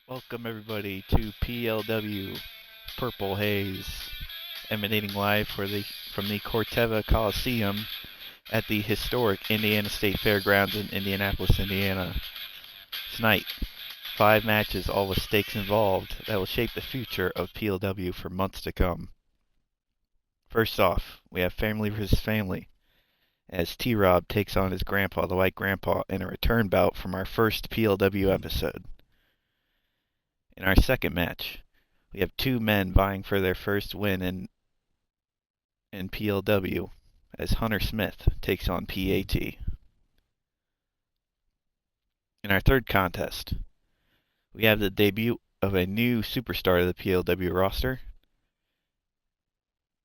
Welcome everybody to PLW Purple Haze, emanating live from the Corteva Coliseum at the historic Indiana State Fairgrounds in Indianapolis, Indiana. Tonight, 5 matches, all with stakes involved, that will shape the future of PLW for months to come. First off, we have family versus family, as T-Rob takes on his grandpa, the White Grandpa, in a return bout from our first PLW episode. In our second match, we have 2 men vying for their first win in PLW, as Hunter Smith takes on P.A.T. In our third contest, we have the debut of a new superstar to the PLW roster,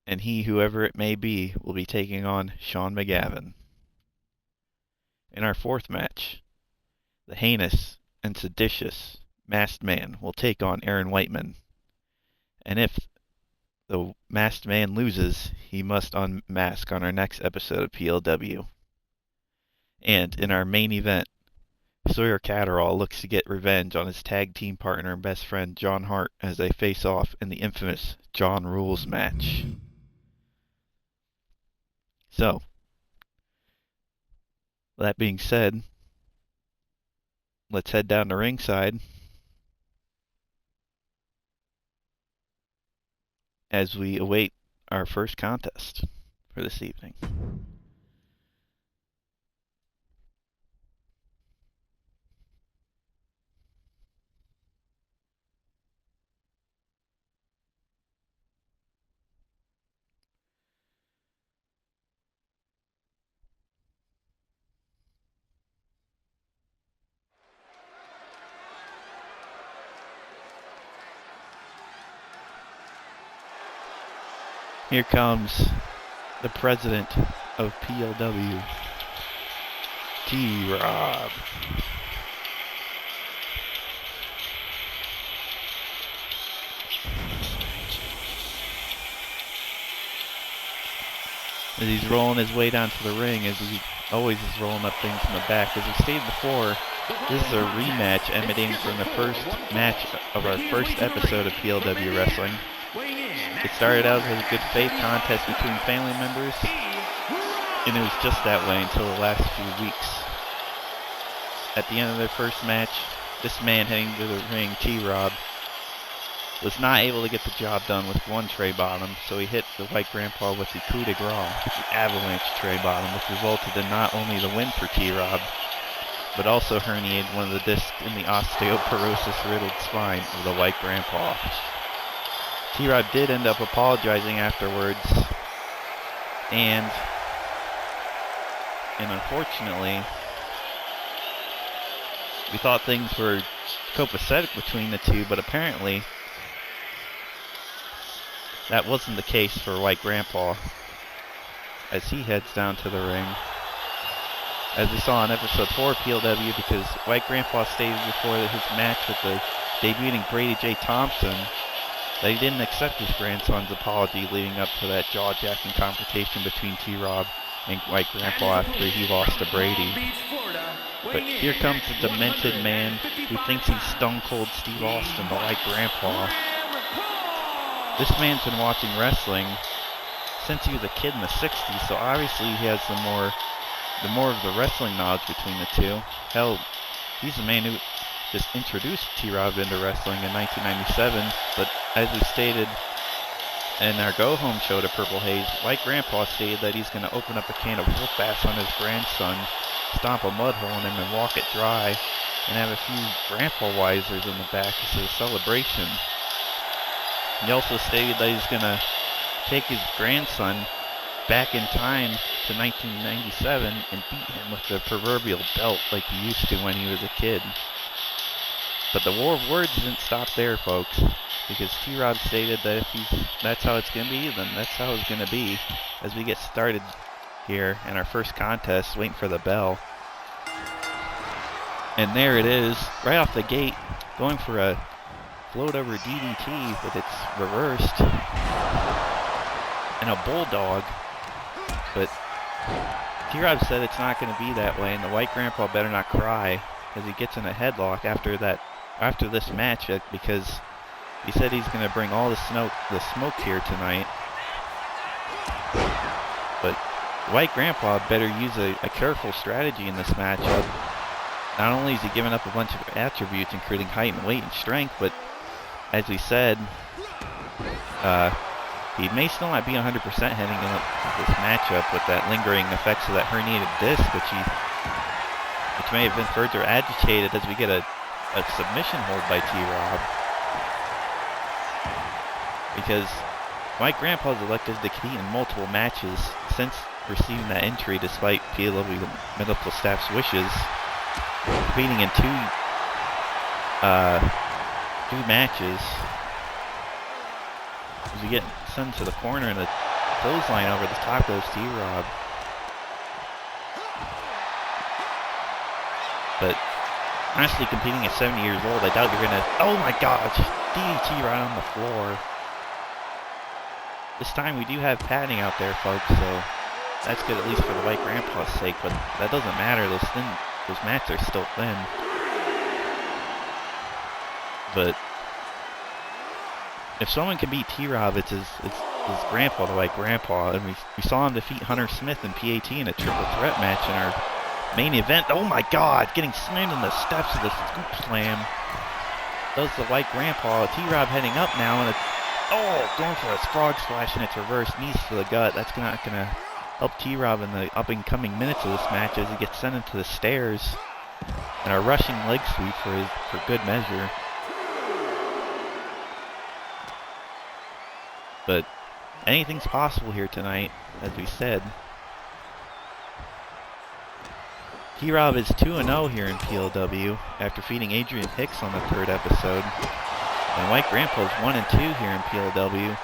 and he, whoever it may be, will be taking on Shawn McGavin. In our fourth match, the heinous and seditious Masked Man will take on Whiteman, and if the Masked Man loses, he must unmask on our next episode of PLW. And in our main event, Sawyer Catterall looks to get revenge on his tag team partner and best friend John Hart as they face off in the infamous John Rules match. So, that being said, let's head down to ringside as we await our first contest for this evening. Here comes the president of PLW, T-Rob. As he's rolling his way down to the ring, as he always is rolling up things from the back. As we stated before, this is a rematch emanating from the first match of our first episode of PLW Wrestling. It started out as a good faith contest between family members, and it was just that way until the last few weeks. At the end of their first match, this man heading to the ring, T-Rob, was not able to get the job done with one tray bottom, so he hit the White Grandpa with the coup de grace, the avalanche tray bottom, which resulted in not only the win for T-Rob, but also herniated one of the discs in the osteoporosis-riddled spine of the White Grandpa. T-Rob did end up apologizing afterwards, and unfortunately, we thought things were copacetic between the two, but apparently that wasn't the case for White Grandpa as he heads down to the ring. As we saw in episode 4 of PLW, because White Grandpa stated before his match with the debuting Brady J. Thompson that he didn't accept his grandson's apology leading up to that jaw-jacking confrontation between T-Rob and White Grandpa after he lost to Brady. But here comes the demented man who thinks he's Stone Cold Steve Austin, the White Grandpa. This man's been watching wrestling since he was a kid in the 60s, so obviously he has the more of the wrestling knowledge between the two. Hell, he's the man who just introduced T-Rob into wrestling in 1997, but as we stated in our go-home show to Purple Haze, White Grandpa stated that he's going to open up a can of whoop ass on his grandson, stomp a mud hole in him and walk it dry, and have a few grandpa wisers in the back as a celebration. He also stated that he's going to take his grandson back in time to 1997 and beat him with the proverbial belt like he used to when he was a kid. But the war of words didn't stop there, folks, because T-Rob stated that if that's how it's going to be, then that's how it's going to be. As we get started here in our first contest, waiting for the bell. And there it is, right off the gate, going for a float over DDT, but it's reversed. And a bulldog. But T-Rob said it's not going to be that way, and the White Grandpa better not cry as he gets in a headlock after that after this match because he said he's going to bring all the smoke here tonight. But White Grandpa better use a careful strategy in this matchup. Not only is he giving up a bunch of attributes, including height and weight and strength, but as we said, he may still not be 100% heading into this matchup with that lingering effects of that herniated disc, which may have been further agitated as we get a submission hold by T-Rob. Because White Grandpa's elected to compete in multiple matches since receiving that injury despite PLW medical staff's wishes. Competing in two matches. As we get sent to the corner and a clothesline over the top goes T-Rob. But honestly, competing at 70 years old, I doubt you're gonna. Oh my gosh! DDT right on the floor. This time we do have padding out there, folks, so that's good at least for the White Grandpa's sake. But that doesn't matter. Those mats are still thin. But if someone can beat T-Rob, it's his grandpa, the White Grandpa. And we saw him defeat Hunter Smith and P.A.T. in a triple threat match in our main event. Oh my God! Getting slammed in the steps of the scoop slam. Does the White Grandpa. T-Rob heading up now, and going for a frog splash, and it's reverse knees to the gut. That's not gonna help T-Rob in the up and coming minutes of this match as he gets sent into the stairs. And a rushing leg sweep for good measure. But anything's possible here tonight, as we said. T-Rob is 2-0 here in PLW after feeding Adrian Hicks on the 3rd episode. And White Grandpa's 1-2 here in PLW.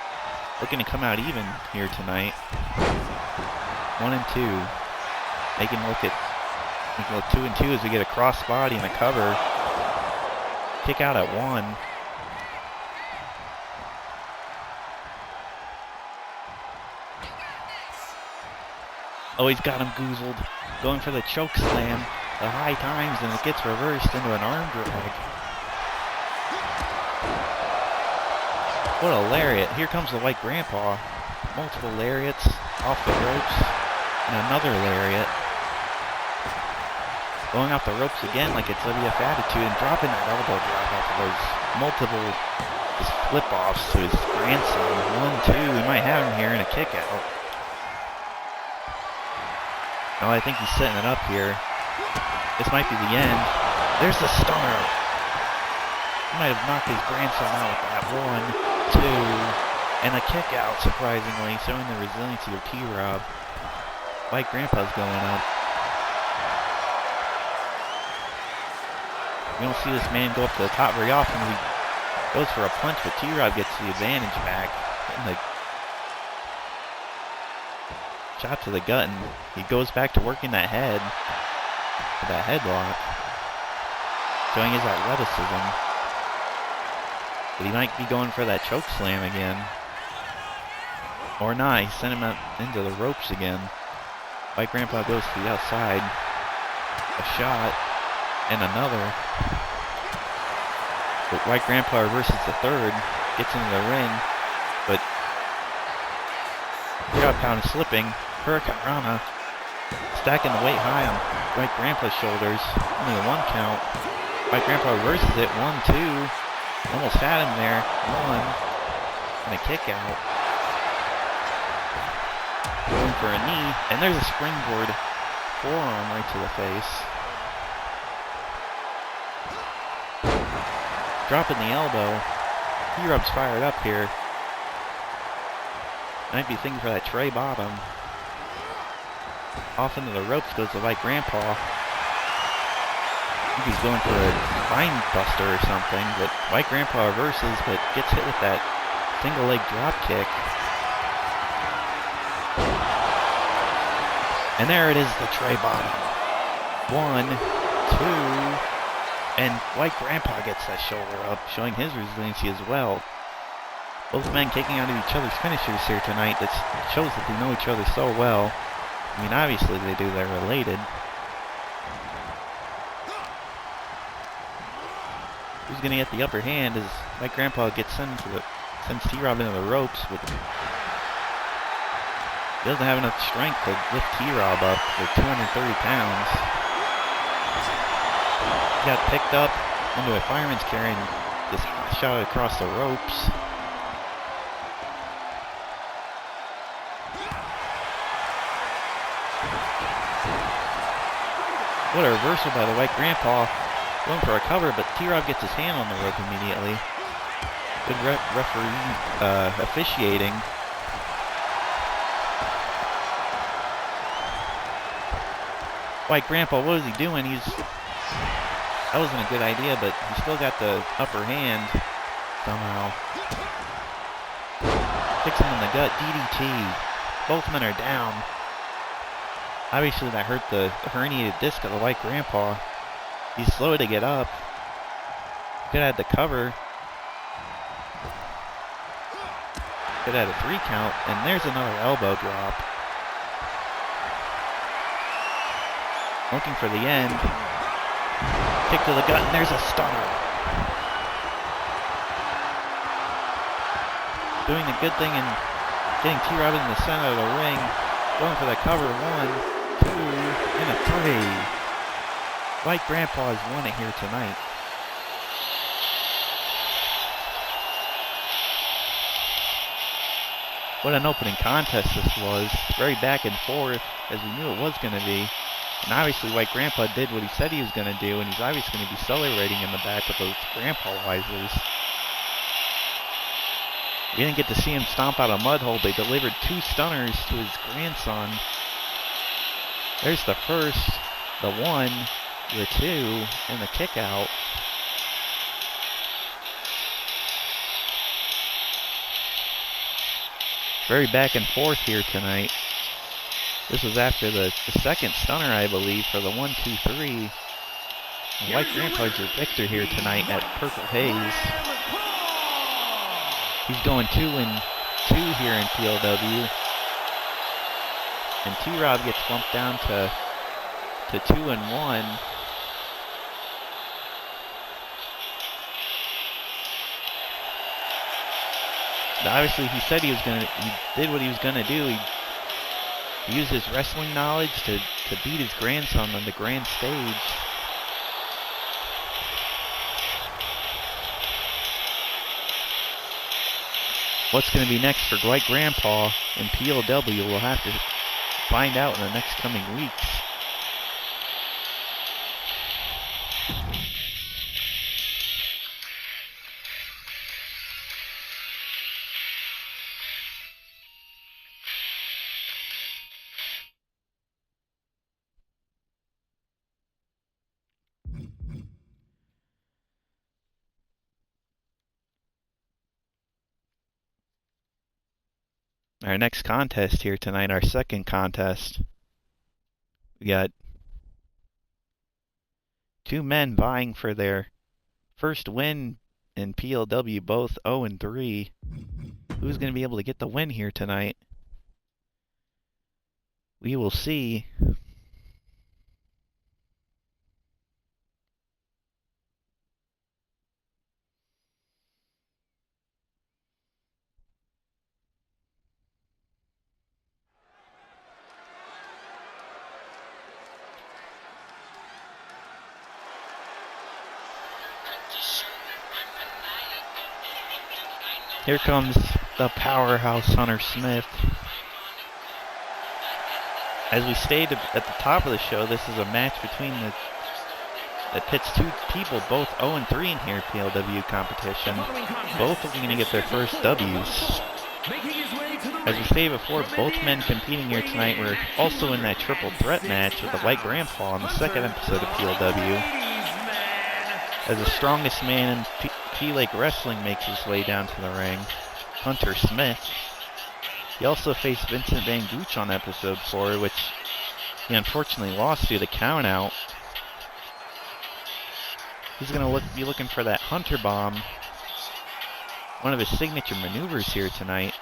Looking to come out even here tonight. 1-2. Making look 2-2 as we get a cross body and a cover. Kick out at 1. Oh, he's got him goozled. Going for the choke slam. The high times, and it gets reversed into an arm drag. What a lariat. Here comes the White Grandpa. Multiple lariats off the ropes. And another lariat. Going off the ropes again like it's WF attitude and dropping that elbow drop off of those multiple flip-offs to his grandson. 1-2. We might have him here in a kick out. Oh, I think he's setting it up here. This might be the end. There's the stunner. He might have knocked his grandson out with that. 1, 2, and a kick out, surprisingly, showing the resiliency of T-Rob. White Grandpa's going up. We don't see this man go up to the top very often. He goes for a punch, but T-Rob gets the advantage back. And the shot to the gut, and he goes back to working that head with that headlock, showing his athleticism. But he might be going for that choke slam again. Or not, he sent him out into the ropes again. White Grandpa goes to the outside. A shot, and another. But White Grandpa reverses the 3rd, gets into the ring, but T-Rob pound is slipping. Hurricane Rana, stacking the weight high on White Grandpa's shoulders. Only a 1 count. White Grandpa reverses it. 1, 2. Almost had him there. 1. And a kick out. Going for a knee. And there's a springboard forearm right to the face. Dropping the elbow. T-Rob's fired up here. Might be thinking for that tray bottom. Off into the ropes goes the White Grandpa. I think he's going for a spine buster or something, but White Grandpa reverses, but gets hit with that single leg drop kick. And there it is, the tray bottom. 1, 2, and White Grandpa gets that shoulder up, showing his resiliency as well. Both men kicking out of each other's finishers here tonight. That shows that they know each other so well. I mean, obviously they do, they're related. who's going to get the upper hand as White Grandpa sends T-Rob into the ropes. He doesn't have enough strength to lift T-Rob up for 230 pounds. He got picked up into a fireman's carry and just shot across the ropes. What a reversal by the White Grandpa. Going for a cover, but T-Rob gets his hand on the rope immediately. Good referee officiating. White Grandpa, what is he doing? That wasn't a good idea, but he still got the upper hand somehow. Kicks him in the gut, DDT. Both men are down. Obviously that hurt the herniated disc of the White Grandpa. He's slow to get up. Could have had the cover. Could have had a 3 count, and there's another elbow drop. Looking for the end. Kick to the gut, and there's a stunner. Doing the good thing and getting T-Rob in the center of the ring. Going for the cover. 1, 2, and a 3. White Grandpa has won it here tonight. What an opening contest this was. Very back and forth, as we knew it was going to be. And obviously White Grandpa did what he said he was going to do, and he's obviously going to be celebrating in the back of those Grandpa visors. We didn't get to see him stomp out a mud hole. They delivered 2 stunners to his grandson. There's the first, the 1, the 2, and the kick out. Very back and forth here tonight. This was after the second stunner, I believe, for the 1, 2, 3. And White Grandpa's your victor here tonight at Purple Haze. He's going 2-2 here in PLW. And T-Rob gets bumped down to 2-1. Obviously, he said he did what he was going to do. He used his wrestling knowledge to beat his grandson on the grand stage. What's going to be next for White Grandpa in PLW, we'll have to find out in the next coming weeks. Our next contest here tonight, our second contest, we got 2 men vying for their first win in PLW, both 0-3. Who's going to be able to get the win here tonight? We will see. Here comes the powerhouse Hunter Smith. As we stated at the top of the show, this is a match between that pits 2 people, both 0-3 in here PLW competition. Both of them going to get their first W's. As we stated before, both men competing here tonight were also in that triple threat match with the White Grandpa on the second episode of PLW. As the strongest man in P-Lake Wrestling makes his way down to the ring, Hunter Smith. He also faced Vincent Van Gooch on episode 4, which he unfortunately lost due to count out. He's going to be looking for that Hunter Bomb, one of his signature maneuvers here tonight.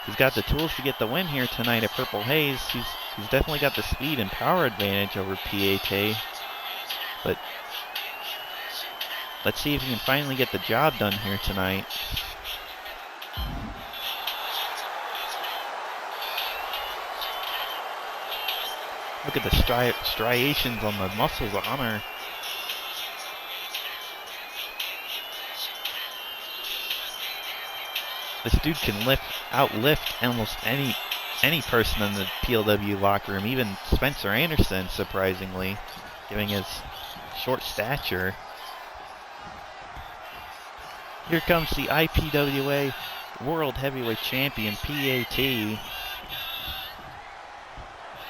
He's got the tools to get the win here tonight at Purple Haze. He's definitely got the speed and power advantage over P.A.T. But Let's see if he can finally get the job done here tonight. Look at the striations on the muscles of Hunter. This dude can outlift almost any person in the PLW locker room, even Spencer Anderson, surprisingly, given his short stature. Here comes the IPWA World Heavyweight Champion, P.A.T.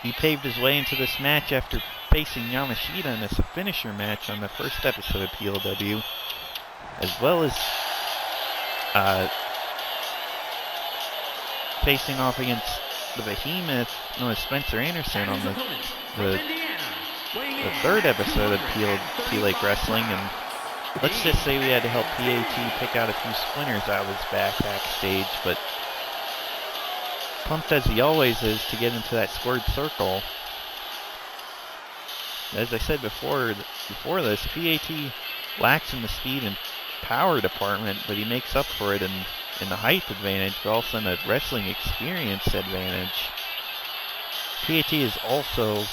He paved his way into this match after facing Yamashita in a finisher match on the first episode of PLW, as well as facing off against the behemoth known as Spencer Anderson on the third episode of P-Lake Wrestling. And let's just say we had to help P.A.T. pick out a few splinters out of his backstage, but pumped as he always is to get into that squared circle. As I said before this, P.A.T. lacks in the speed and power department, but he makes up for it in the height advantage, but also in the wrestling experience advantage. P.A.T. is also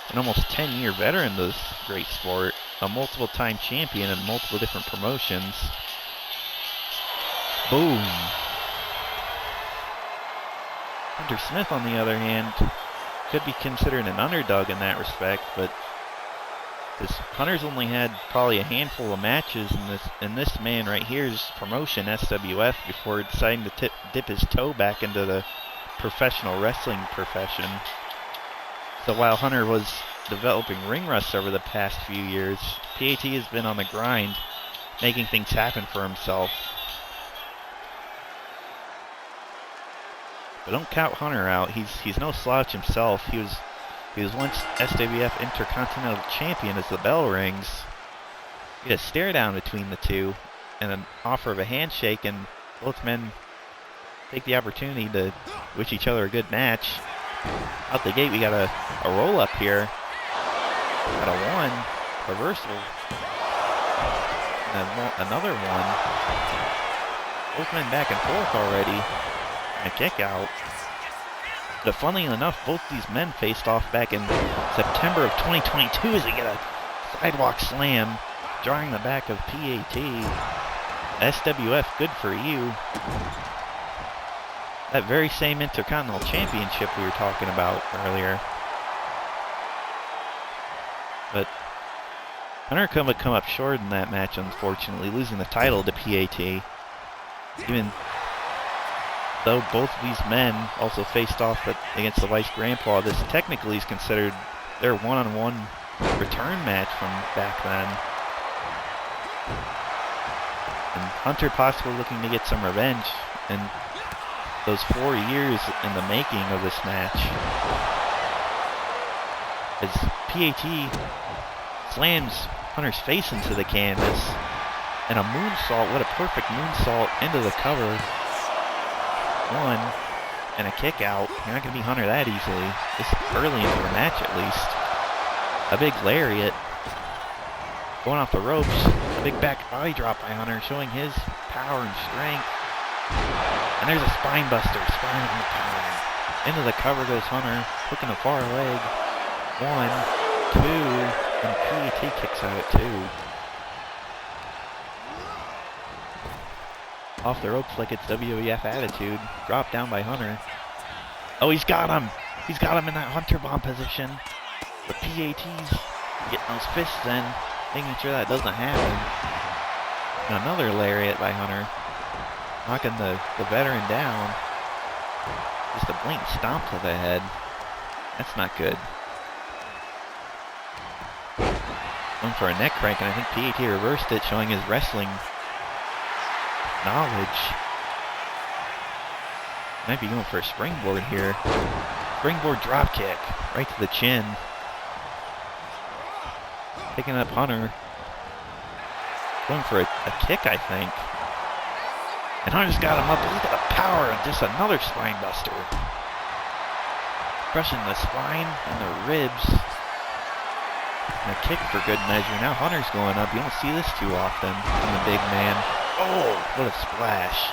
an almost 10-year veteran of this great sport, a multiple-time champion in multiple different promotions. Boom. Hunter Smith, on the other hand, could be considered an underdog in that respect, but Hunter's only had probably a handful of matches in this man right here's promotion, SWF, before deciding to dip his toe back into the professional wrestling profession. So while Hunter was developing ring rust over the past few years, P.A.T. has been on the grind, making things happen for himself. But don't count Hunter out. He's no slouch himself. He was once SWF Intercontinental Champion as the bell rings. You get a stare down between the two and an offer of a handshake, and both men take the opportunity to wish each other a good match. Out the gate, we got a roll up here. Got a one, reversal, and another one. Both men back and forth already. And a kick out. But funnily enough, both these men faced off back in September of 2022 as they get a sidewalk slam, drawing the back of P.A.T. SWF, good for you. That very same Intercontinental Championship we were talking about earlier. But Hunter would come up short in that match, unfortunately, losing the title to P.A.T. Even though both of these men also faced off against the Vice Grandpa, this technically is considered their one-on-one return match from back then. And Hunter possibly looking to get some revenge in those 4 years in the making of this match. As P.A.T. slams Hunter's face into the canvas, and a moonsault, what a perfect moonsault into the cover. One, and a kick out. You're not going to beat Hunter that easily. This early into the match, at least. A big lariat. Going off the ropes. A big back body drop by Hunter, showing his power and strength. And there's a spine buster. Spine in the power. Into the cover goes Hunter, hooking a far leg. One, two, and P.A.T. kicks out at two. Off the ropes like it's WWF attitude. Dropped down by Hunter. Oh, he's got him. He's got him in that Hunter bomb position. The P.A.T.'s getting those fists in, making sure that doesn't happen. And another lariat by Hunter. Knocking the veteran down. Just a blatant stomp to the head. That's not good. Going for a neck crank, and I think P.A.T. reversed it, showing his wrestling knowledge. Might be going for a springboard here. Springboard drop kick right to the chin. Picking up Hunter. Going for a kick, I think. And Hunter's got him up. Look at the power and just another spine buster. Crushing the spine and the ribs. And a kick for good measure. Now Hunter's going up. You don't see this too often from the big man. Oh, what a splash.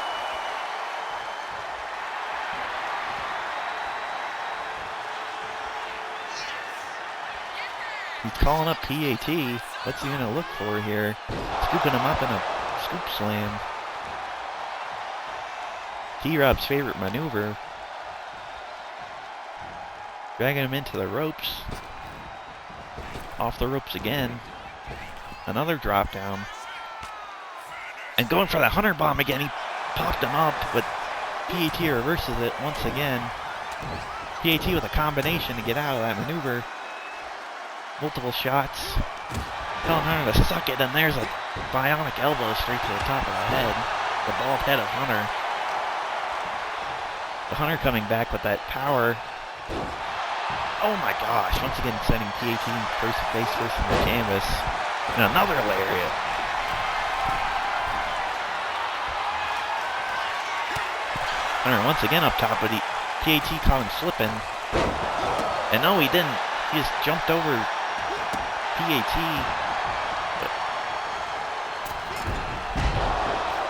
He's calling up P.A.T. What's he going to look for here? Scooping him up in a scoop slam. T-Rob's favorite maneuver. Dragging him into the ropes. Off the ropes again. Another drop down. And going for the Hunter bomb again. He popped him up, but P.A.T. reverses it once again. P.A.T. with a combination to get out of that maneuver. Multiple shots. Telling Hunter to suck it, and there's a bionic elbow straight to the top of the head. The bald head of Hunter. The Hunter coming back with that power. Oh my gosh, once again sending P.A.T. face first in the canvas. And another lariat. Hunter once again up top, but P.A.T. caught him slipping. And no, he didn't. He just jumped over P.A.T.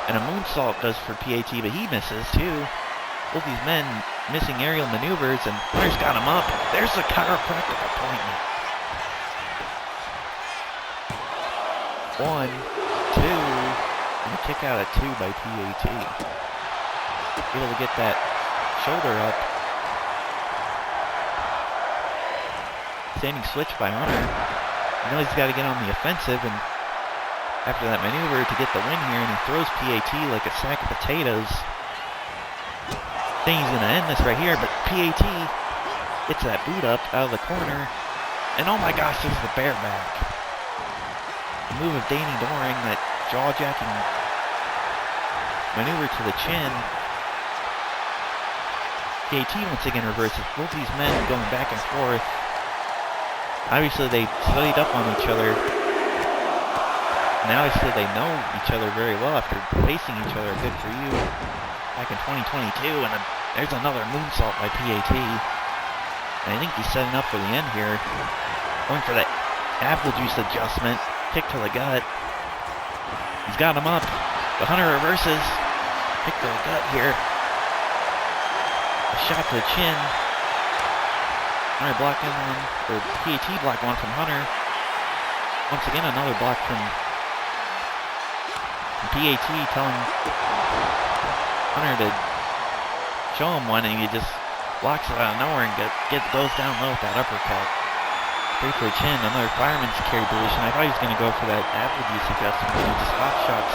And a moonsault does for P.A.T., but he misses too. Both these men missing aerial maneuvers, and Hunter's got him up. There's the chiropractic appointment. 1, 2, and a kick out at 2 by P.A.T. Able to get that shoulder up. Standing switch by Hunter. You know he's got to get on the offensive, and after that maneuver to get the win here, and he throws P.A.T. like a sack of potatoes. Think he's going to end this right here, but P.A.T. gets that boot up out of the corner. And oh my gosh, there's the bareback. The move of Danny Doring, that jaw-jacking maneuver to the chin. P.A.T. once again reverses. Both these men going back and forth. Obviously they studied up on each other. Now obviously they know each other very well after facing each other. Good for you. Back in 2022, and there's another moonsault by P.A.T. And I think he's setting up for the end here. Going for that apple juice adjustment. Kick to the gut. He's got him up. The Hunter reverses. Kick to the gut here. A shot to the chin. Hunter blocking one, or P.A.T. blocked one from Hunter. Once again, another block from P.A.T. telling Hunter to show him one, and he just blocks it out of nowhere and goes down low with that uppercut. Straight to the chin, another fireman's carry position. I thought he was going to go for that apple juice adjustment, but he just hot shots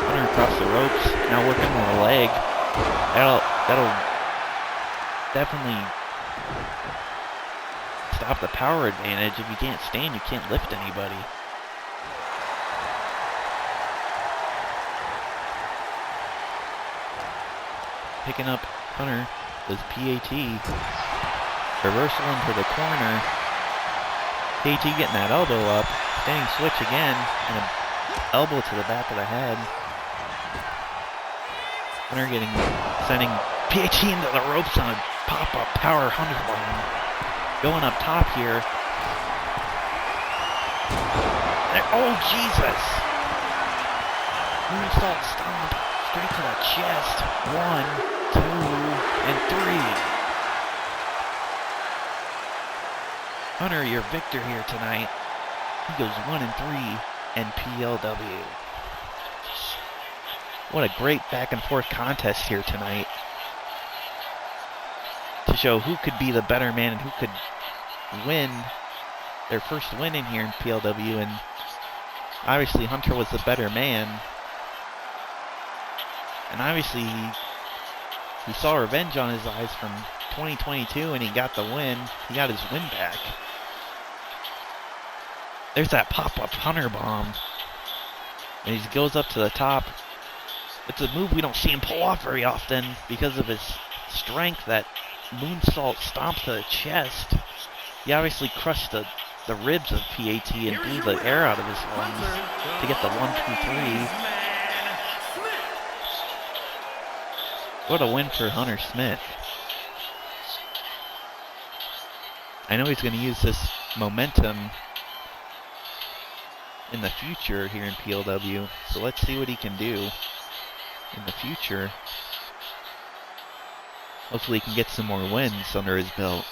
Hunter across the ropes. Now working with a leg. That'll definitely stop the power advantage. If you can't stand, you can't lift anybody. Picking up Hunter is P.A.T. Reversal into the corner. P.A.T. getting that elbow up. Standing switch again. And an elbow to the back of the head. Hunter sending P.A.T. into the ropes on a pop-up power 100 bomb. Going up top here. Oh, Jesus! Moonsault stomp. Straight to the chest. 1, 2, and 3. Hunter, your victor here tonight. He goes 1 and 3 in PLW. What a great back and forth contest here tonight. To show who could be the better man and who could win their first win in here in PLW. And obviously Hunter was the better man. And obviously he saw revenge on his eyes from 2022, and he got the win. He got his win back. There's that pop-up Hunter bomb. And he goes up to the top. It's a move we don't see him pull off very often because of his strength. That moonsault stomp to the chest. He obviously crushed the ribs of P.A.T. and blew the air out of his lungs to get the 1, 2, 3. What a win for Hunter Smith. I know he's going to use this momentum in the future here in PLW. So let's see what he can do in the future. Hopefully he can get some more wins under his belt.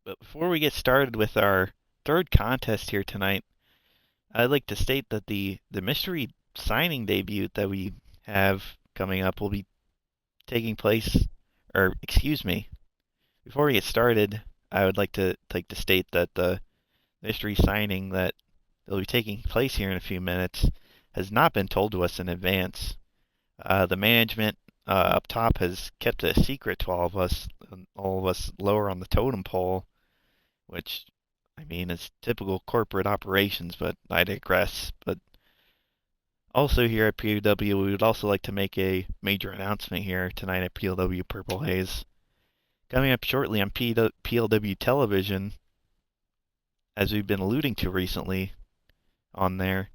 But before we get started with our third contest here tonight, I'd like to state that the mystery signing debut that we have coming up will be taking place, or excuse me, before we get started, I would like to state that the mystery signing that will be taking place here in a few minutes has not been told to us in advance. The management up top has kept it a secret to all of us lower on the totem pole, which, I mean, is typical corporate operations, but I digress. But also here at PLW, we would also like to make a major announcement here tonight at PLW Purple Haze. Coming up shortly on PLW television, as we've been alluding to recently on there,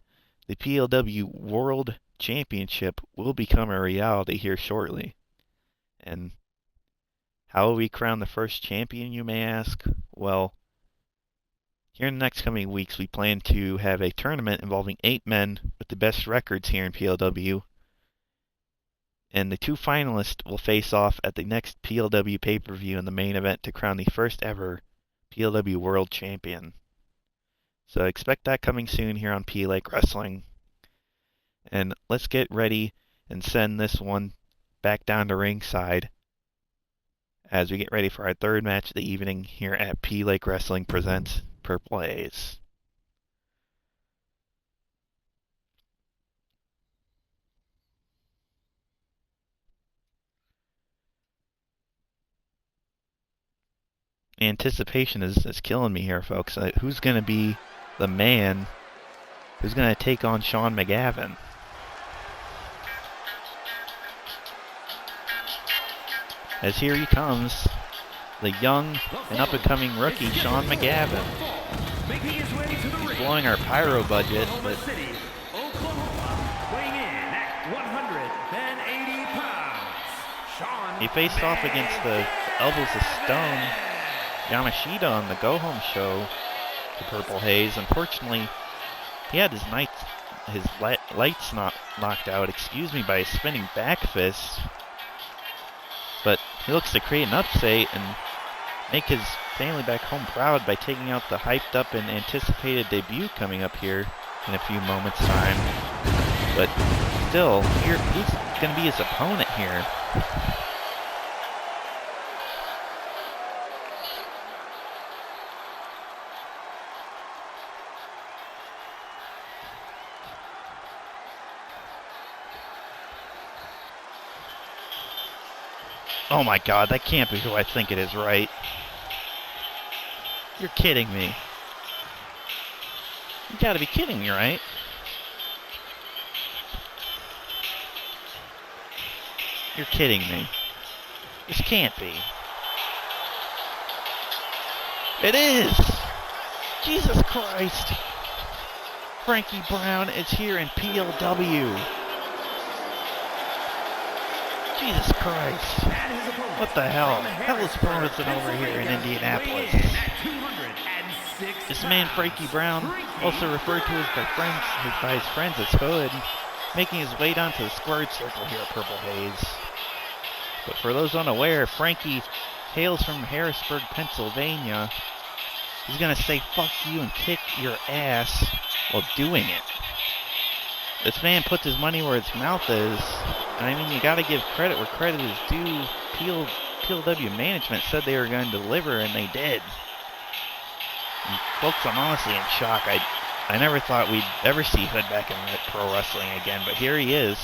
the PLW World Championship will become a reality here shortly. And how will we crown the first champion, you may ask? Well, here in the next coming weeks, we plan to have a tournament involving 8 men with the best records here in PLW. And the 2 finalists will face off at the next PLW pay-per-view in the main event to crown the first ever PLW World Champion. So expect that coming soon here on P-Lake Wrestling. And let's get ready and send this one back down to ringside as we get ready for our third match of the evening here at P-Lake Wrestling presents Purple Haze. Anticipation is killing me here, folks. Who's going to be the man who's going to take on Shawn McGavin? As here he comes, the young and up-and-coming rookie, Shawn McGavin. He's blowing our pyro budget, but he faced off against the Elbows of Stone, Yamashita, on the go-home show to Purple Haze. Unfortunately, he had his lights knocked out, by a spinning back fist. But he looks to create an upset and make his family back home proud by taking out the hyped up and anticipated debut coming up here in a few moments' time. But still, he's going to be his opponent here. Oh my god, that can't be who I think it is, right? You're kidding me. You gotta be kidding me, right? You're kidding me. This can't be. It is! Jesus Christ! Frankie Brown is here in PLW. Jesus Christ. What the hell? Hell is frozen over here in Indianapolis. This man, Frankie Brown, also referred to by his friends as Hood, making his way down to the squared circle here at Purple Haze. But for those unaware, Frankie hails from Harrisburg, Pennsylvania. He's going to say fuck you and kick your ass while doing it. This man puts his money where his mouth is. And I mean, you gotta give credit where credit is due. PLW management said they were going to deliver, and they did. And folks, I'm honestly in shock. I never thought we'd ever see Hood back in pro wrestling again, but here he is.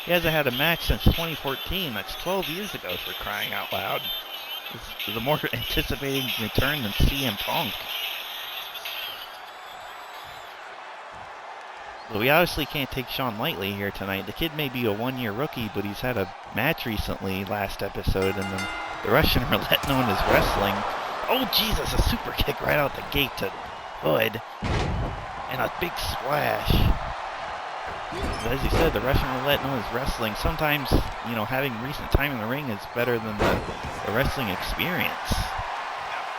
He hasn't had a match since 2014. That's 12 years ago, for crying out loud. It's the more anticipated return than CM Punk. But we obviously can't take Shawn lightly here tonight. The kid may be a one-year rookie, but he's had a match recently, last episode, and then the Russian roulette known as wrestling. Oh, Jesus, a super kick right out the gate to Hood, and a big splash. But as you said, the Russian roulette known as wrestling. Sometimes, you know, having recent time in the ring is better than the wrestling experience.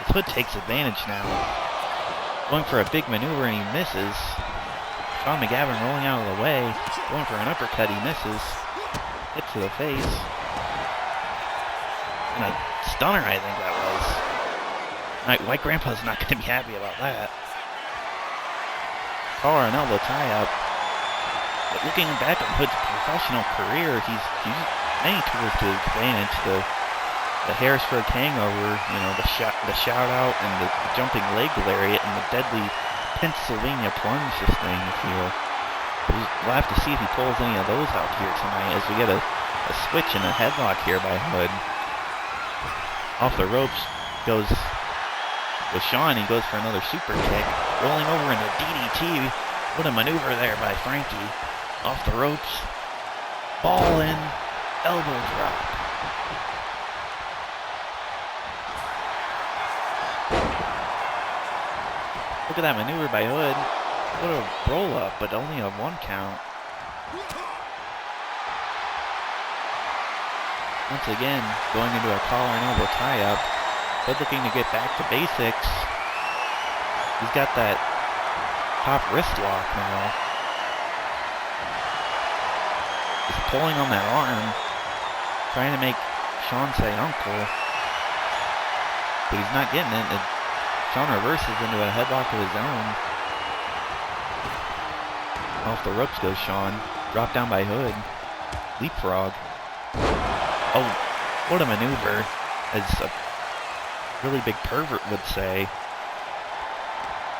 As Hood takes advantage now. Going for a big maneuver and he misses. Shawn McGavin rolling out of the way. Going for an uppercut, he misses. Hit to the face. And a stunner, I think that was. Alright, White Grandpa's not going to be happy about that. Collar and elbow tie-up. But looking back on Hood's professional career, he's many tools to his advantage. The Harrisburg hangover, you know, the shout out and the jumping leg lariat and the deadly Pennsylvania plunge sustain, if you will. We'll have to see if he pulls any of those out here tonight as we get a switch and a headlock here by Hood. Off the ropes goes with Shawn. He goes for another super kick. Rolling over into DDT. What a maneuver there by Frankie. Off the ropes. Ball in. Elbow drop. Look at that maneuver by Hood. What a roll up, but only a 1 count. Once again, going into a collar and elbow tie up. Hood looking to get back to basics. He's got that top wrist lock now. He's pulling on that arm, trying to make Shawn say uncle. But he's not getting it. Shawn reverses into a headlock of his own. Off the ropes goes Shawn. Dropped down by Hood. Leapfrog. Oh, what a maneuver, as a really big pervert would say.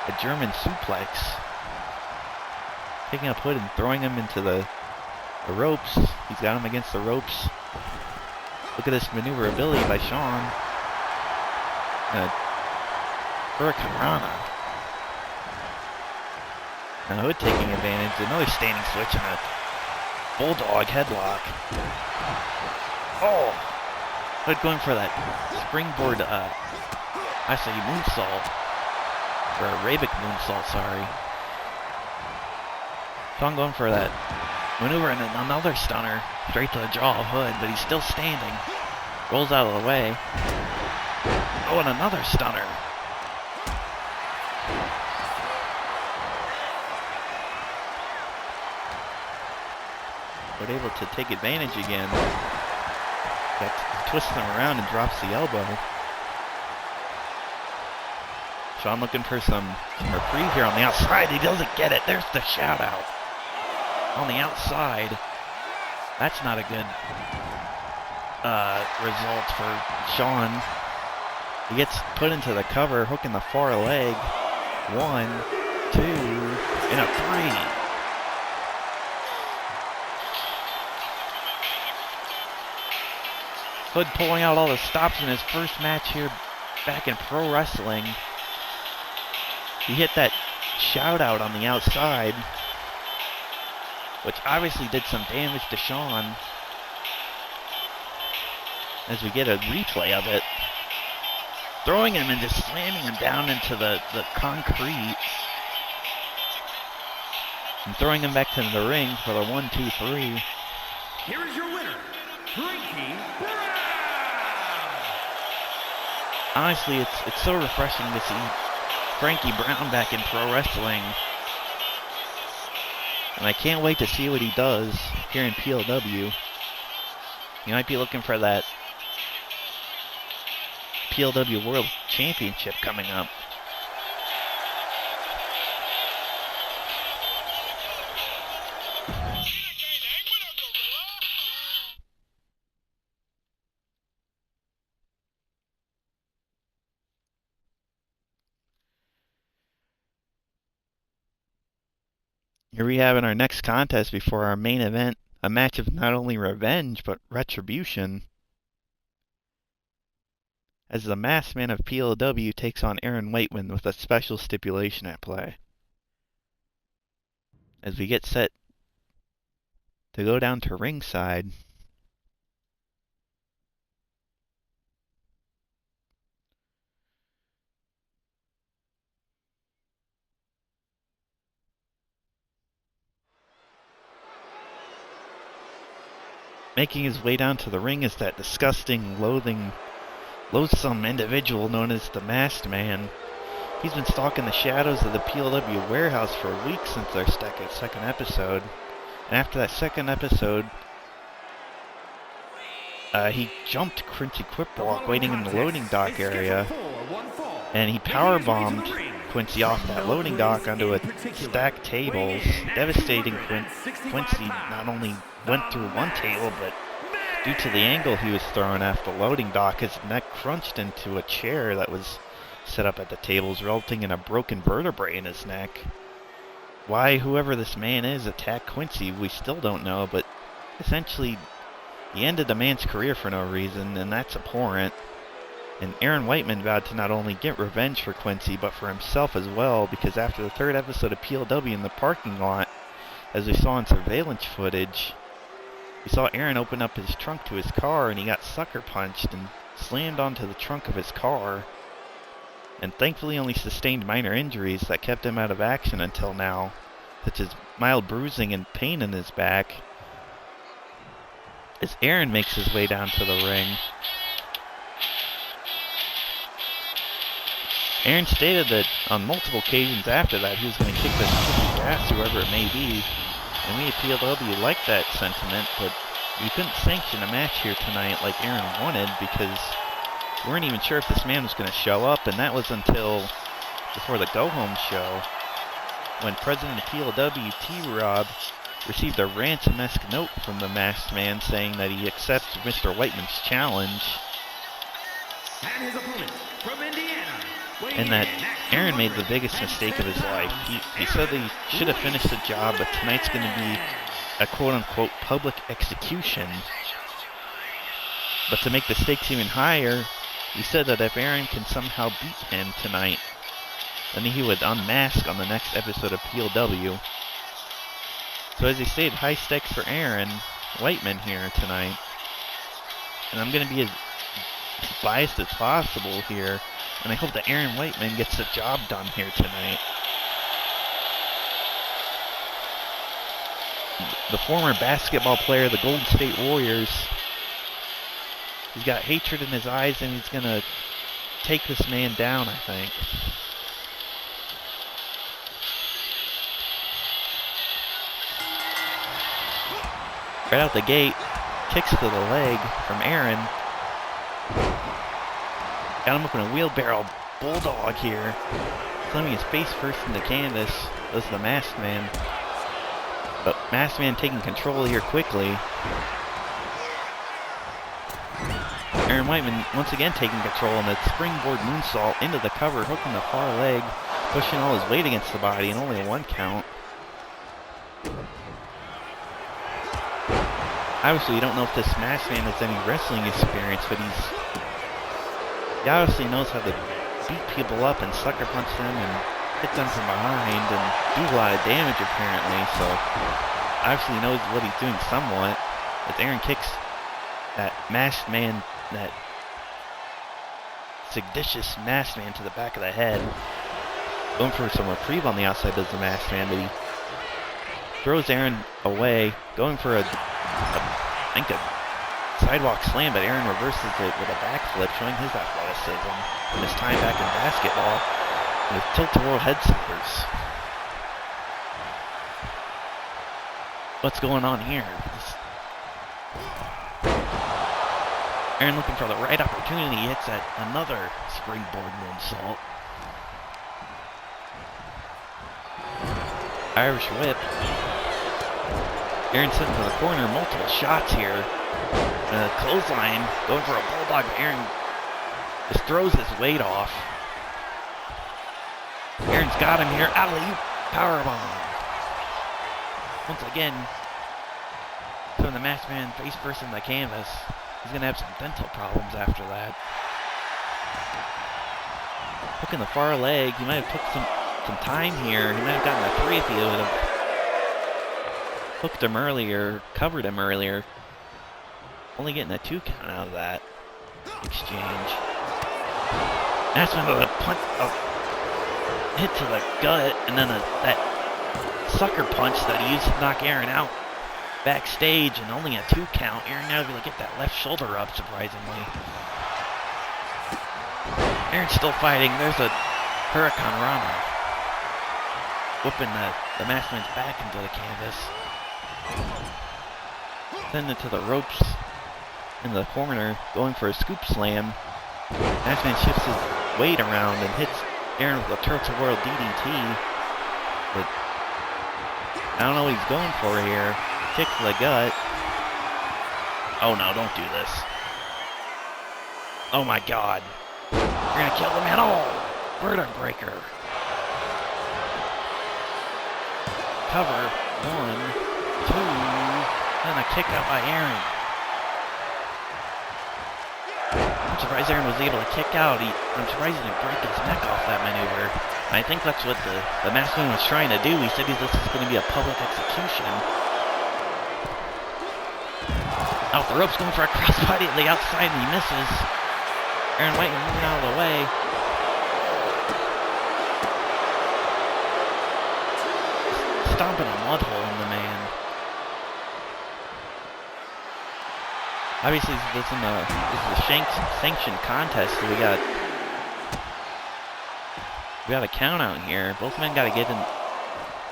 A German suplex. Picking up Hood and throwing him into the ropes. He's got him against the ropes. Look at this maneuverability by Shawn. Hurricanrana. Now Hood taking advantage. Another standing switch and a bulldog headlock. Oh! Hood going for that springboard, actually moonsault. Or a Arabic moonsault, sorry. Shawn going for that maneuver and then another stunner. Straight to the jaw of Hood, but he's still standing. Rolls out of the way. Oh, and another stunner. But able to take advantage again. Twists him around and drops the elbow. Shawn looking for some reprieve here on the outside. He doesn't get it. There's the shout out. On the outside. That's not a good result for Shawn. He gets put into the cover, hooking the far leg. 1, 2, and a 3. Hood pulling out all the stops in his first match here back in pro wrestling. He hit that shout out on the outside, which obviously did some damage to Shawn. As we get a replay of it. Throwing him and just slamming him down into the concrete. And throwing him back to the ring for the 1, 2, 3. Here is your winner, Frankie Brown. Honestly, it's so refreshing to see Frankie Brown back in pro wrestling. And I can't wait to see what he does here in PLW. He might be looking for that PLW World Championship coming up. Here we have in our next contest before our main event, a match of not only revenge, but retribution. As the Masked Man of PLW takes on Whiteman with a special stipulation at play. As we get set to go down to ringside, making his way down to the ring is that disgusting, loathsome individual known as the Masked Man. He's been stalking the shadows of the PLW warehouse for weeks since their second episode. And after that second episode, he jumped Quincy Cripwalk waiting in the loading dock area, and he powerbombed Quincy off that loading dock onto a stacked tables, devastating Quincy. Not only went through one table, but due to the angle he was thrown off the loading dock, his neck crunched into a chair that was set up at the tables, resulting in a broken vertebrae in his neck. Why whoever this man is attacked Quincy, we still don't know, but essentially he ended the man's career for no reason, and that's abhorrent. And Aaron Whiteman vowed to not only get revenge for Quincy, but for himself as well, because after the third episode of PLW in the parking lot, as we saw in surveillance footage, we saw Aaron open up his trunk to his car, and he got sucker punched and slammed onto the trunk of his car, and thankfully only sustained minor injuries that kept him out of action until now, such as mild bruising and pain in his back. As Aaron makes his way down to the ring, Aaron stated that on multiple occasions after that he was going to kick the ass, whoever it may be, and we at PLW liked that sentiment, but we couldn't sanction a match here tonight like Aaron wanted because we weren't even sure if this man was going to show up, and that was until before the go-home show, when President of PLW, T-Rob, received a ransom-esque note from the Masked Man saying that he accepts Mr. Whiteman's challenge, And his opponent from Indiana, and that Aaron made the biggest mistake of his life. He said that he should have finished the job, but tonight's going to be a quote-unquote public execution. But to make the stakes even higher, he said that if Aaron can somehow beat him tonight, then he would unmask on the next episode of PLW. So as he stated, high stakes for Aaron Whiteman here tonight. And I'm going to be as biased as possible here, and I hope that Aaron Whiteman gets the job done here tonight. The former basketball player of the Golden State Warriors, he's got hatred in his eyes, and he's going to take this man down, I think. Right out the gate, kicks to the leg from Aaron. Got him up in a wheelbarrow bulldog here, slamming his face first in the canvas. This is the Masked Man. But Masked Man taking control here quickly. Aaron Whiteman once again taking control in the springboard moonsault into the cover, hooking the far leg, pushing all his weight against the body, and only a 1 count. Obviously, you don't know if this Masked Man has any wrestling experience, but he obviously knows how to beat people up and sucker punch them and hit them from behind and do a lot of damage, apparently. So, obviously knows what he's doing somewhat. As Aaron kicks that Masked Man, that seditious Masked Man, to the back of the head. Going for some reprieve on the outside does the Masked Man, but he throws Aaron away, going for a sidewalk slam, but Aaron reverses it with a backflip, showing his athleticism and his time back in basketball with tilt-a-whirl head slippers. What's going on here? Aaron looking for the right opportunity, hits at another springboard moonsault. Irish whip. Aaron sitting in the corner, multiple shots here. Clothesline, going for a bulldog, but Aaron just throws his weight off. Aaron's got him here, alley-oop, powerbomb. Once again, putting the Masked Man face first in the canvas. He's going to have some dental problems after that. Hooking the far leg, he might have took some time here. He might have gotten a 3 if he would have hooked him earlier, covered him earlier. Only getting a 2 count out of that exchange. That's when a punch, a hit to the gut, and then that sucker punch that he used to knock Aaron out. backstage and only a 2 count. Aaron now able to get that left shoulder up, surprisingly. Aaron's still fighting. There's a Hurricane Rana. Whipping the Masked Man's back into the canvas. Sending it to the ropes in the corner, going for a scoop slam. Masked Man shifts his weight around and hits Aaron with a Turtle World DDT. But I don't know what he's going for here. Kick to the gut. Oh no, don't do this. Oh my god. You're gonna kill the man. Oh! Vertebreaker. Cover. 1, 2, and a kick out by Aaron. I'm surprised Aaron was able to kick out. I'm surprised he didn't break his neck off that maneuver. I think that's what the Masked Man was trying to do. He said this is going to be a public execution. Out the ropes, going for a crossbody at the outside, and he misses. Aaron Whiteman moving out of the way. Stomping a mud hole in the man. Obviously, this is a sanctioned contest, so we got a count out here. Both men got to get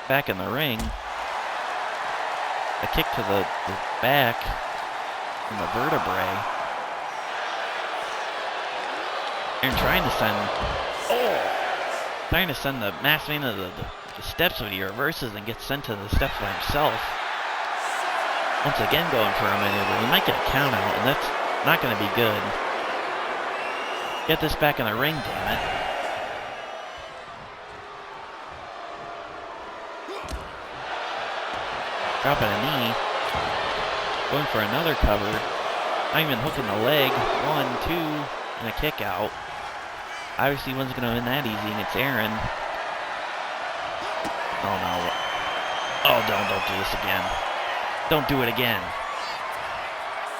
back in the ring. A kick to the back and the vertebrae. And trying to send the Masked Man to the steps, but he reverses and gets sent to the steps by himself. Once again going for a maneuver. We might get a count out, and that's not going to be good. Get this back in the ring, damn it. Dropping a knee. Going for another cover. Not even hooking the leg. 1, 2, and a kick out. Obviously, one's going to win that easy, and it's Aaron. Oh no. Oh, don't do this again. Don't do it again.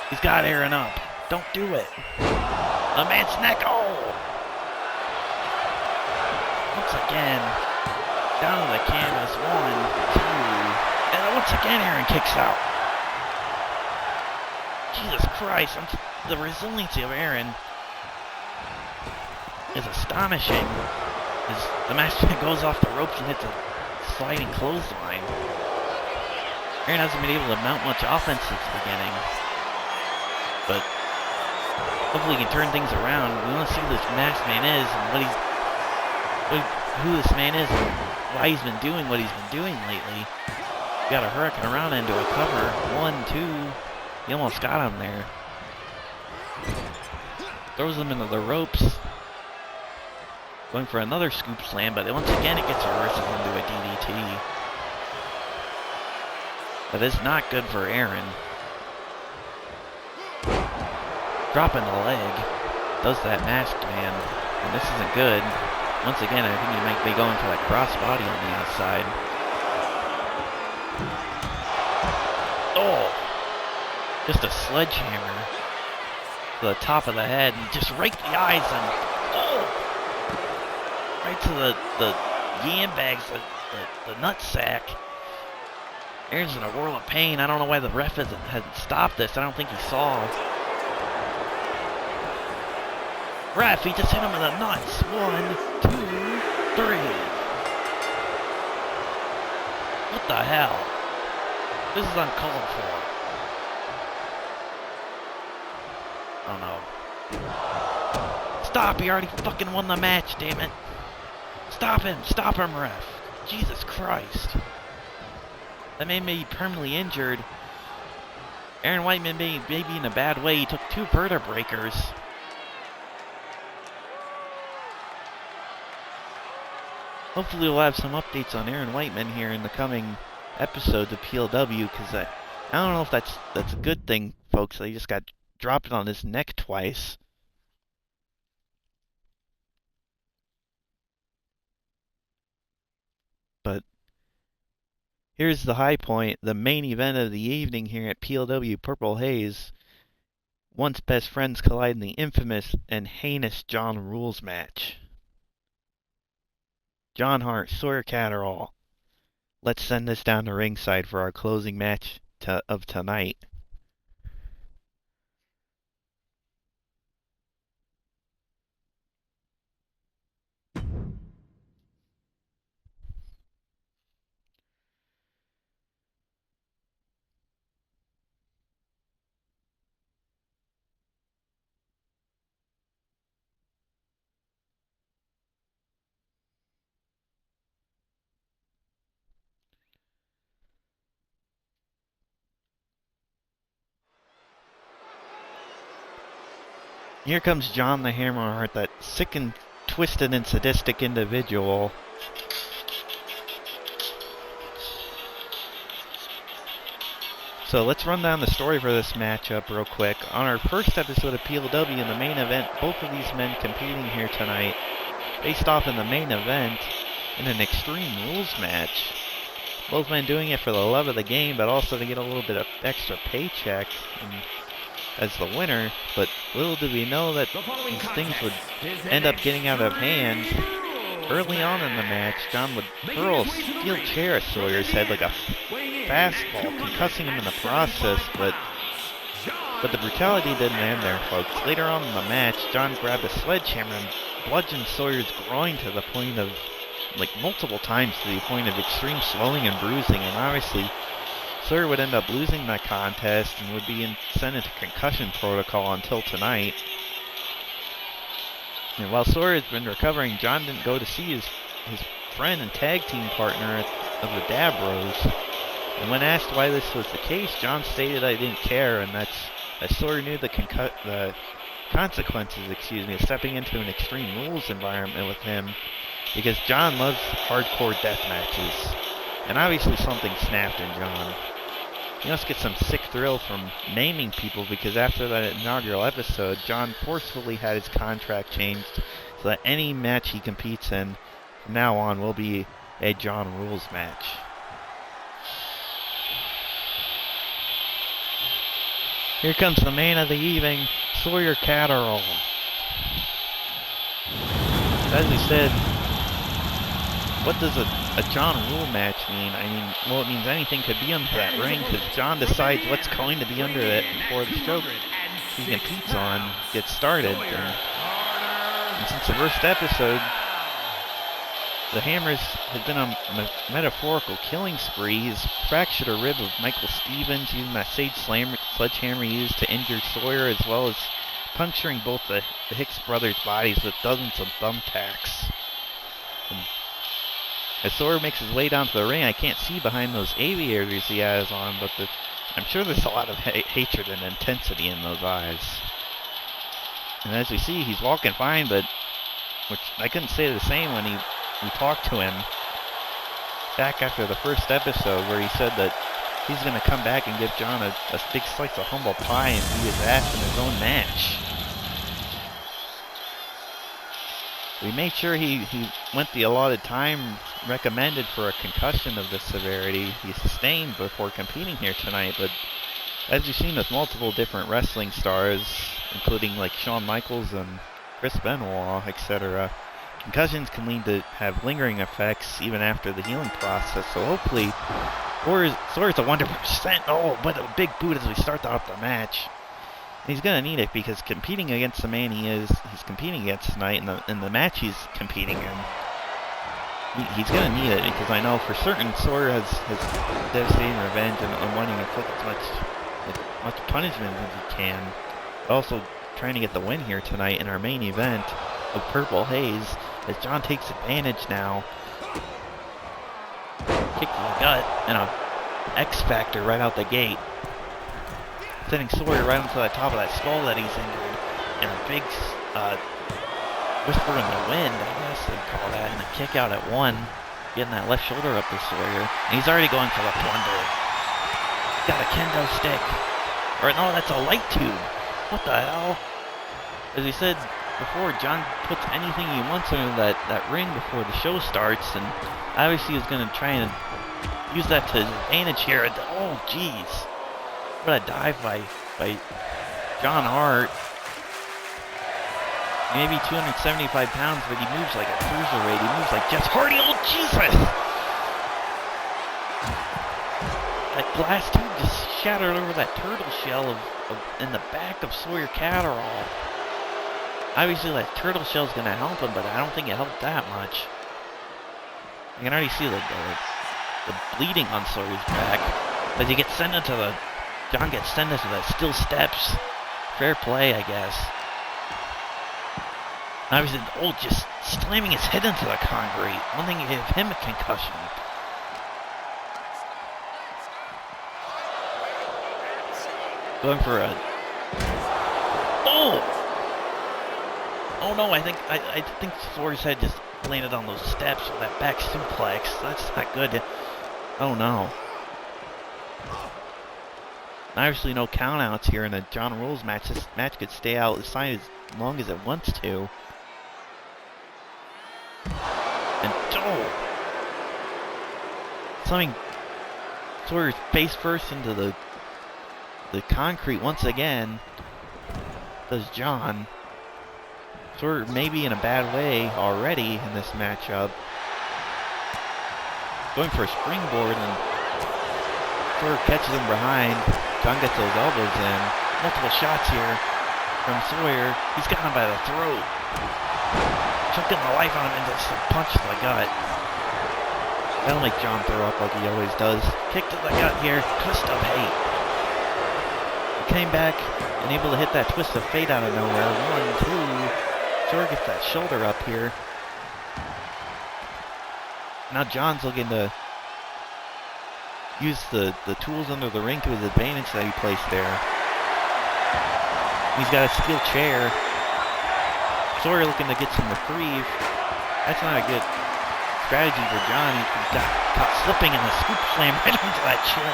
He's got Aaron up. Don't do it. The man's neck. Oh! Once again, down to the canvas. 1, 2, and once again Aaron kicks out. Jesus Christ! The resiliency of Aaron is astonishing. As the Masked Man goes off the ropes and hits a sliding clothesline. Aaron hasn't been able to mount much offense since the beginning. But hopefully he can turn things around. We want to see who this Masked Man is and who this man is and why he's been doing what he's been doing lately. Got a Hurricane around into a cover. 1, 2. He almost got him there. Throws him into the ropes. Going for another scoop slam, but once again it gets reversed into a DDT. That is not good for Aaron. Dropping the leg. Does that Masked Man. And this isn't good. Once again, I think he might be going for that crossbody on the outside. Oh! Just a sledgehammer to the top of the head and just right to the eyes and oh! Right to the yam bags, the nutsack. Aaron's in a whirl of pain. I don't know why the ref hasn't stopped this. I don't think he saw. Ref, he just hit him in the nuts. 1, 2, 3. What the hell? This is uncalled for. Oh no. Stop, he already fucking won the match, damn it. Stop him, ref. Jesus Christ. That man may be permanently injured. Aaron Whiteman may be in a bad way. He took 2 vertebreakers. Hopefully we'll have some updates on Aaron Whiteman here in the coming episodes of PLW, because I don't know if that's a good thing, folks. He just got dropped on his neck twice. But here's the high point, the main event of the evening here at PLW Purple Haze. Once best friends collide in the infamous and heinous John Rules match. John Hart, Sawyer Catterall. Let's send this down to ringside for our closing match of tonight. Here comes John the Hammer Hart, that sick and twisted and sadistic individual. So let's run down the story for this matchup real quick. On our first episode of PLW in the main event, both of these men competing here tonight faced off in the main event in an Extreme Rules match. Both men doing it for the love of the game, but also to get a little bit of extra paycheck as the winner. But little did we know that these things would end up getting out of hand. Early on in the match, John would hurl a steel chair at Sawyer's head like a fastball, concussing him in the process, but the brutality didn't end there, folks. Later on in the match, John grabbed a sledgehammer and bludgeoned Sawyer's groin to the point of, like, multiple times to the point of extreme swelling and bruising, and obviously Sawyer would end up losing that contest and would be sent into concussion protocol until tonight. And while Sawyer has been recovering, John didn't go to see his friend and tag team partner of the Dab Bros. And when asked why this was the case, John stated, "I didn't care," and that Sawyer knew the consequences, of stepping into an Extreme Rules environment with him, because John loves hardcore death matches. And obviously something snapped in John. He must get some sick thrill from maiming people, because after that inaugural episode, John forcefully had his contract changed so that any match he competes in from now on will be a John Rules match. Here comes the man of the evening, Sawyer Catterall. As we said, what does a John Rule match mean? I mean, well, it means anything could be under that ring, because John decides what's going to be under it before the show he competes on gets started. And since the first episode, the Hammers have been on a metaphorical killing spree. He's fractured a rib of Michael Stevens using that sledgehammer used to injure Sawyer, as well as puncturing both the Hicks brothers' bodies with dozens of thumbtacks. And as Sawyer makes his way down to the ring, I can't see behind those aviators he has on, but I'm sure there's a lot of hatred and intensity in those eyes. And as we see, he's walking fine, but which I couldn't say the same when we talked to him back after the first episode, where he said that he's going to come back and give John a big slice of humble pie and be his ass in his own match. We made sure he went the allotted time recommended for a concussion of this severity he sustained before competing here tonight, but as you've seen with multiple different wrestling stars, including like Shawn Michaels and Chris Benoit, etc., concussions can lead to have lingering effects even after the healing process, so hopefully Sawyer's a 100%. Oh, but a big boot as we start off the match. He's going to need it, because competing against the man he's competing against tonight, in the match he's competing in, he's going to need it, because I know for certain Sawyer has devastating revenge and wanting to inflict as much punishment as he can, but also trying to get the win here tonight in our main event of Purple Haze, as John takes advantage now. Kick to the gut and a X Factor right out the gate, sending Sawyer right into the top of that skull that he's injured, and a big whisper in the wind, I guess they'd call that, and a kick out at one, getting that left shoulder up to Sawyer, and he's already going for the plunder. Got a kendo stick, or no, that's a light tube. What the hell? As he said before, John puts anything he wants under that ring before the show starts, and obviously he's going to try and use that to his advantage here. Oh, jeez. What a dive by John Hart. Maybe 275 pounds, but he moves like a cruiserweight. He moves like Jeff Hardy. Oh, Jesus! that glass tube just shattered over that turtle shell in the back of Sawyer Catterall. Obviously that turtle shell is going to help him, but I don't think it helped that much. I can already see the bleeding on Sawyer's back. But he gets sent into John gets sent into the steel steps. Fair play, I guess. Obviously, just slamming his head into the concrete. One thing gave him a concussion. Going for a... Oh! Oh no, I think Sawyer's head just landed on those steps with that back suplex. That's not good. Oh no. Obviously no countouts here in a John Rules match. This match could stay out as long as it wants to. And slamming Sawyer's face first into the concrete once again. Does John. Sawyer maybe in a bad way already in this matchup. Going for a springboard and Sawyer catches him behind. John gets those elbows in. Multiple shots here from Sawyer. He's got him by the throat. Choking the life out of him and just a punch to the gut. That'll make John throw up like he always does. Kick to the gut here. Twist of hate. He came back and able to hit that twist of fate out of nowhere. 1, 2. Sawyer gets that shoulder up here. Now John's looking to use the tools under the ring to his advantage that he placed there. He's got a steel chair. Sawyer looking to get some reprieve. That's not a good strategy for John. He got caught slipping in a scoop slam right into that chair.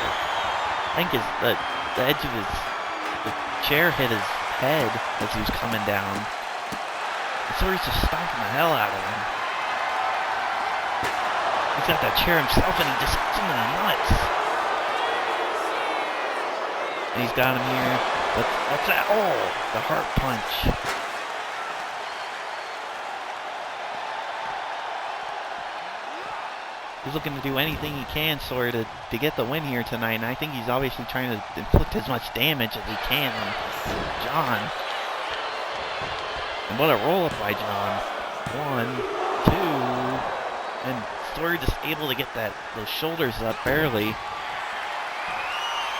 I think the edge of the chair hit his head as he was coming down. Sawyer's just stomping the hell out of him. He's got that chair himself and he just hits him in the nuts. And he's got him here. What's that? Oh, the Hart punch. He's looking to do anything he can, Sawyer, to get the win here tonight. And I think he's obviously trying to inflict as much damage as he can on John. And what a roll-up by John. 1, 2, and Sawyer just able to get those shoulders up barely.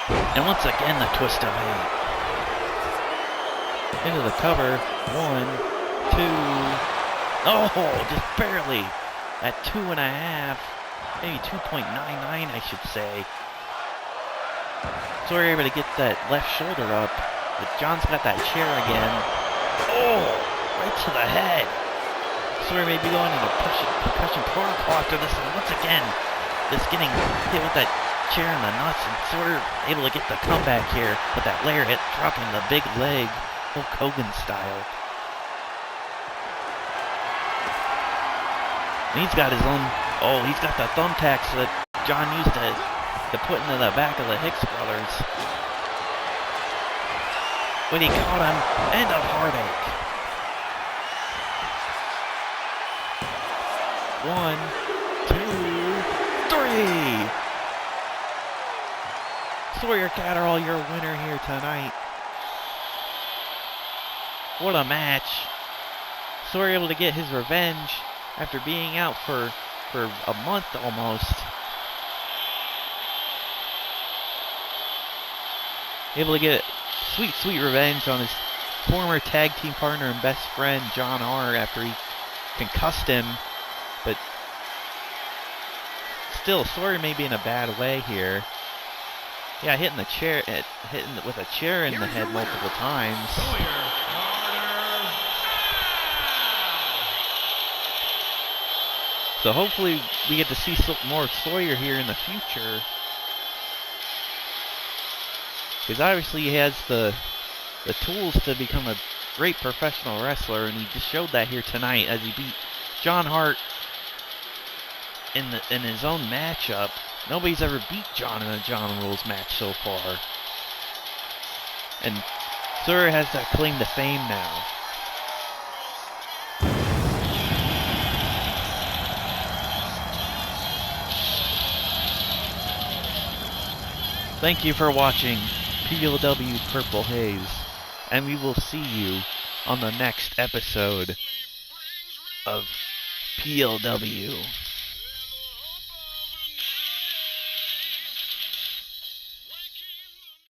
And once again, the twist of hate. Into the cover. 1, 2. Oh, just barely. At 2.5, maybe 2.99, I should say. Sawyer able to get that left shoulder up, but John's got that chair again. Oh! Right to the head. Sawyer may be going into concussion protocol after this, and once again, just getting hit with that chair in the nuts, and Sawyer able to get the comeback here with that layer hit, dropping the big leg, Hulk Hogan style. And he's got his own, he's got the thumbtacks that John used to put into the back of the Hicks brothers. When he caught him, end of heartache. 1, 2, 3. Sawyer Catterall, your winner here tonight. What a match. Sawyer able to get his revenge after being out for a month almost. Able to get sweet revenge on his former tag team partner and best friend John Hart after he concussed him. But still, Sawyer may be in a bad way here. Yeah, hitting with a chair in the head multiple times. So hopefully we get to see some more Sawyer here in the future. Because obviously he has the tools to become a great professional wrestler, and he just showed that here tonight as he beat John Hart in his own matchup. Nobody's ever beat John in a John Rules match so far. And Sawyer has that claim to fame now. Thank you for watching PLW Purple Haze, and we will see you on the next episode of PLW.